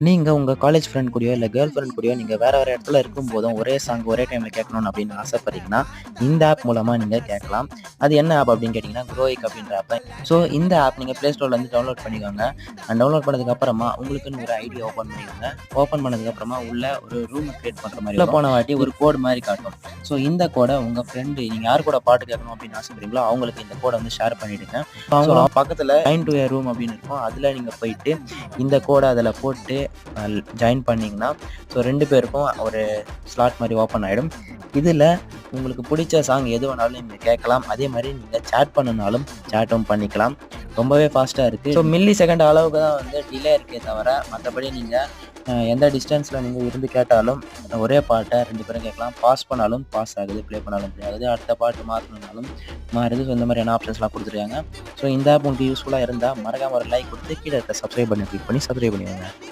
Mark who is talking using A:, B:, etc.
A: நீங்க உங்க college friend கூடயோ, இல்ல கேர்ள் ஃப்ரெண்ட் கூடயோ நீங்க வேற வேற இடத்துல இருக்கும்போதும், ஒரே சாங் ஒரே டைம்ல கேட்கணும்னு அப்படின்னு ஆசைப்படுறீங்கன்னா, இந்த ஆப் மூலமா நீங்க கேட்கலாம். அது என்ன ஆப் அப்படின்னு கேட்டீங்கன்னா, க்ரோயிக் அப்படின்ற ஆப் தான். ஸோ இந்த ஆப் நீங்க Play Storeலேருந்து டவுன்லோட் பண்ணிக்கோங்க. டவுன்லோட் பண்ணதுக்கு அப்புறமா உங்களுக்குன்னு ஒரு ஐடி ஓப்பன் பண்ணிக்கோங்க. ஓப்பன் பண்ணதுக்கு அப்புறமா உள்ள ஒரு ரூம் கிரியேட் பண்ற மாரி உள்ள போன வாட்டி ஒரு கோட் மாரி காட்டும். ஸோ இந்த கோட உங்க ஃப்ரெண்ட் நீங்க யார் கூட பாட்டு கேட்கணும் அப்படின்னு ஆசைப்படுறீங்களோ, அவங்களுக்கு இந்த கோட வந்து ஷேர் பண்ணிடுங்க. அவங்களும் பக்கத்துல ஜாயின் டூ எ ரூம் அப்படின்னு இருக்கும். அதுல நீங்க போயிட்டு இந்த கோட அதுல போட்டு ஜாயின் பண்ணிங்கன்னா, ஸோ 2 பேருக்கும் ஒரு ஸ்லாட் மாரி ஓப்பன் ஆயிடும். இதுல உங்களுக்கு புடிச்ச சாங் எது வேணாலும் நீங்க கேட்கலாம். அதே மாரி நீங்க சேட் பண்ணணும்னாலும் சேட்டும் பண்ணிக்கலாம். ரொம்பவே ஃபாஸ்ட்டா இருக்கு. ஸோ மில்லி செகண்ட் அளவுக்கு தான் வந்து டிலே இருக்கே தவிர, மத்தபடி நீங்க எந்த டிஸ்டன்ஸ்ல நீங்க இருந்து கேட்டாலும் ஒரே பாட்ட 2 பேரும் கேட்கலாம். பாஸ் பண்ணாலும் பாஸ் ஆகுது, ப்ளே பண்ணாலும் ப்ளே ஆகுது. அடுத்த பாட்டு மாத்தணும்னாலும் மாறுது. ஸோ இந்த மாதிரியான ஆப்ஷன்ஸ்லாம் குடுத்துருக்காங்க. ஸோ இந்த ஆப் உங்களுக்கு யூஸ்ஃபுல்லா இருந்தா மறக்காம ஒரு லைக் குடுத்து கீழ இருக்க சப்ஸ்கிரைப் பட்டன கிளிக் பண்ணி சப்ஸ்கிரைப் பண்ணிக்கோங்க.